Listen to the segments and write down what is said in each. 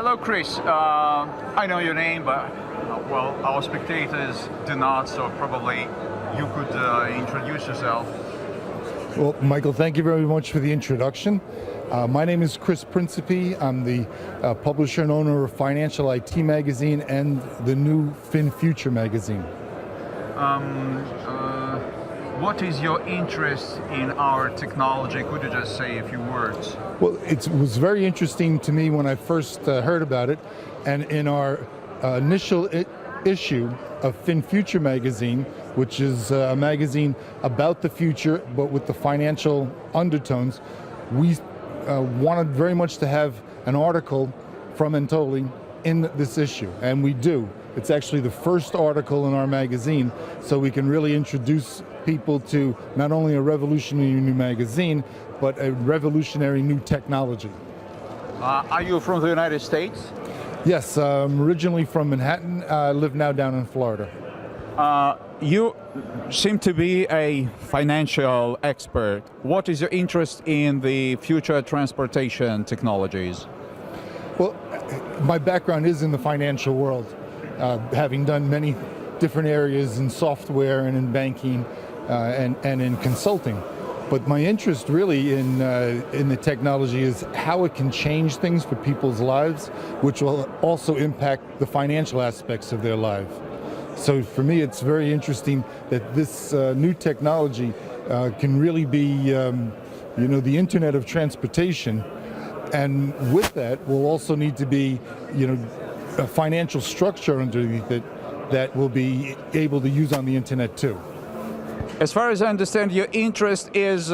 Hello, Chris. I know your name, but well, our spectators do not, so probably you could introduce yourself. Well, Michael, thank you very much for the introduction. My name is Chris Principe. I'm the publisher and owner of Financial IT Magazine and the new FinFuture magazine. What is your interest in our technology? Could you just say a few words? Well, it was very interesting to me when I first heard about it, and in our initial issue of FinFuture magazine, which is a magazine about the future but with the financial undertones, we wanted very much to have an article from Antoli in this issue, and we do. It's actually the first article in our magazine, so we can really introduce people to not only a revolutionary new magazine, but a revolutionary new technology. Are you from the United States? Yes, I'm originally from Manhattan. I live now down in Florida. You seem to be a financial expert. What is your interest in the future transportation technologies? Well, my background is in the financial world, having done many different areas in software and in banking and in consulting. But my interest really in the technology is how it can change things for people's lives, which will also impact the financial aspects of their life. So for me, it's very interesting that this new technology can really be, the internet of transportation. And with that, will also need to be, a financial structure underneath it that will be able to use on the internet too. As far as I understand, your interest is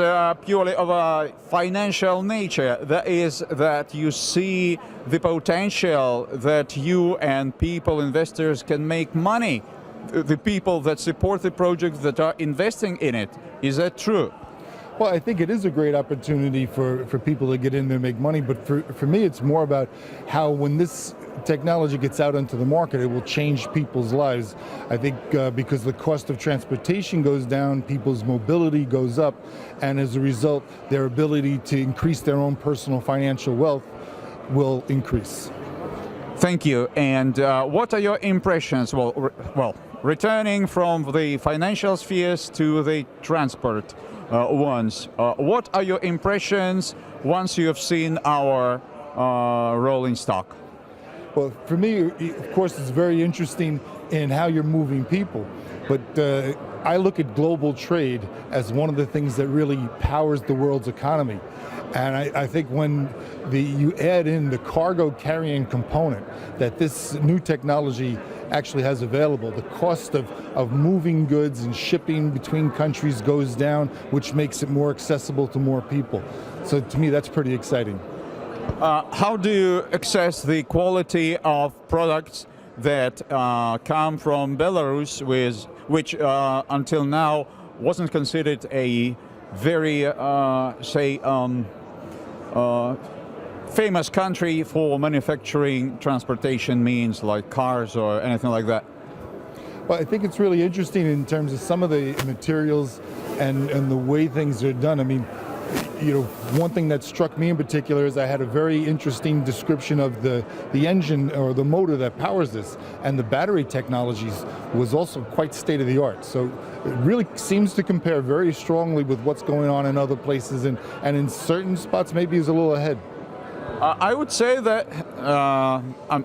purely of a financial nature. That is, that you see the potential that you and people, investors, can make money. The people that support the project, that are investing in it. Is that true? Well, I think it is a great opportunity for people to get in there and make money, but for me it's more about how when this technology gets out into the market, it will change people's lives. I think because the cost of transportation goes down, people's mobility goes up, and as a result, their ability to increase their own personal financial wealth will increase. Thank you. And what are your impressions? Well, returning from the financial spheres to the transport ones, what are your impressions once you have seen our rolling stock? Well, for me, of course, it's very interesting in how you're moving people, but I look at global trade as one of the things that really powers the world's economy. And I think when you add in the cargo carrying component that this new technology actually has available, the cost of moving goods and shipping between countries goes down, which makes it more accessible to more people. So to me, that's pretty exciting. How do you assess the quality of products that come from Belarus, which until now wasn't considered a very, famous country for manufacturing transportation means like cars or anything like that? Well, I think it's really interesting in terms of some of the materials and the way things are done. I mean, one thing that struck me in particular is I had a very interesting description of the engine or the motor that powers this, and the battery technologies was also quite state of the art. So it really seems to compare very strongly with what's going on in other places, and in certain spots maybe is a little ahead. I would say that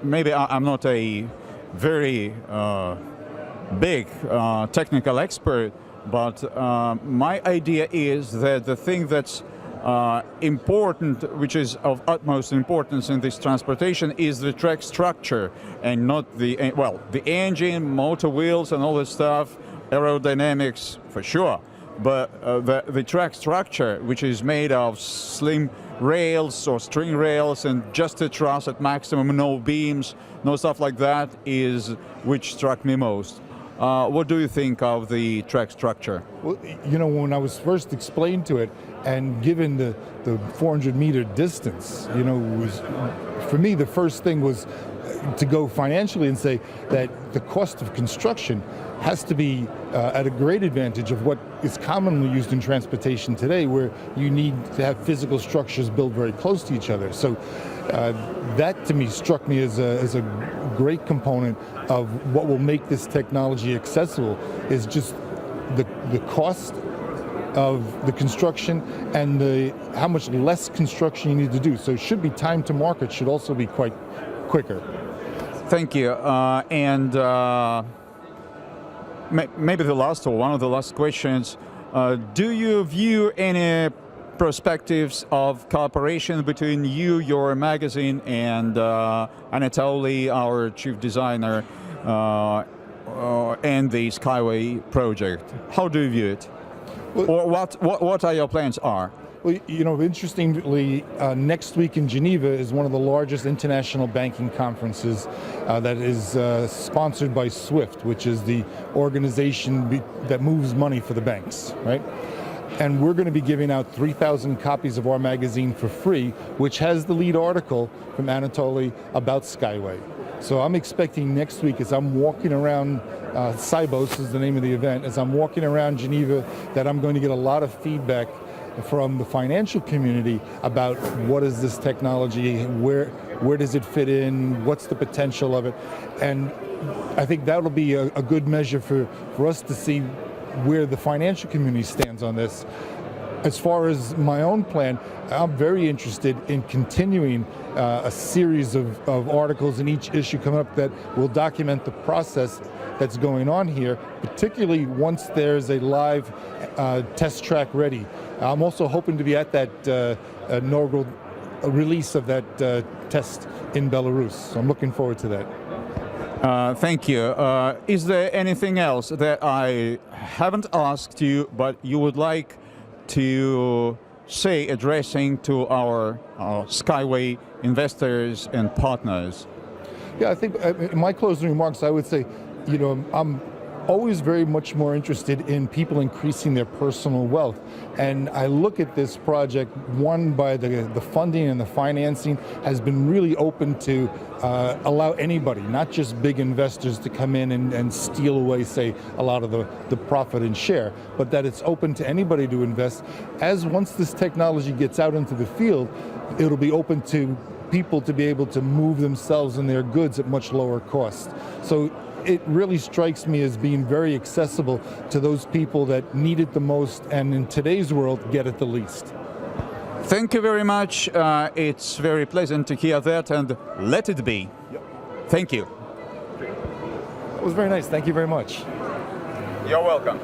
maybe I'm not a very big technical expert, but my idea is that the thing that's important, which is of utmost importance in this transportation, is the track structure, and not the engine, motor wheels and all this stuff, aerodynamics for sure, but the track structure, which is made of slim rails or string rails and just a truss at maximum, no beams, no stuff like that, is which struck me most. What do you think of the track structure? Well, you know, when I was first explained to it and given the 400-meter distance, you know, was, for me, the first thing was to go financially and say that the cost of construction has to be at a great advantage of what is commonly used in transportation today, where you need to have physical structures built very close to each other. So that to me struck me as a great component of what will make this technology accessible, is just the cost of the construction and how much less construction you need to do. So it should be time to market should also be quite quicker. Thank you. Maybe the last or one of the last questions, do you view any perspectives of cooperation between you, your magazine, and Anatoly, our chief designer, and the SkyWay project? How do you view it? Well, or what are your plans are? Well, you know, interestingly, next week in Geneva is one of the largest international banking conferences that is sponsored by SWIFT, which is the organization that moves money for the banks, right? And we're going to be giving out 3,000 copies of our magazine for free, which has the lead article from Anatoly about SkyWay. So I'm expecting next week, as I'm walking around, Cybos is the name of the event, as I'm walking around Geneva, that I'm going to get a lot of feedback from the financial community about what is this technology, where does it fit in, what's the potential of it. And I think that'll be a good measure for us to see where the financial community stands on this. As far as my own plan, I'm very interested in continuing a series of articles in each issue coming up that will document the process that's going on here, particularly once there's a live test track ready. I'm also hoping to be at that inaugural release of that test in Belarus, so I'm looking forward to that. Thank you. Is there anything else that I haven't asked you, but you would like to say, addressing to our SkyWay investors and partners? Yeah, I think in my closing remarks, I would say, you know, I'm always very much more interested in people increasing their personal wealth. And I look at this project, one, by the funding and the financing, has been really open to allow anybody, not just big investors, to come in and steal away, say, a lot of the profit and share, but that it's open to anybody to invest. As once this technology gets out into the field, it'll be open to people to be able to move themselves and their goods at much lower cost. So it really strikes me as being very accessible to those people that need it the most, and in today's world, get it the least. Thank you very much. It's very pleasant to hear that, and let it be. Yep. Thank you. It was very nice. Thank you very much. You're welcome.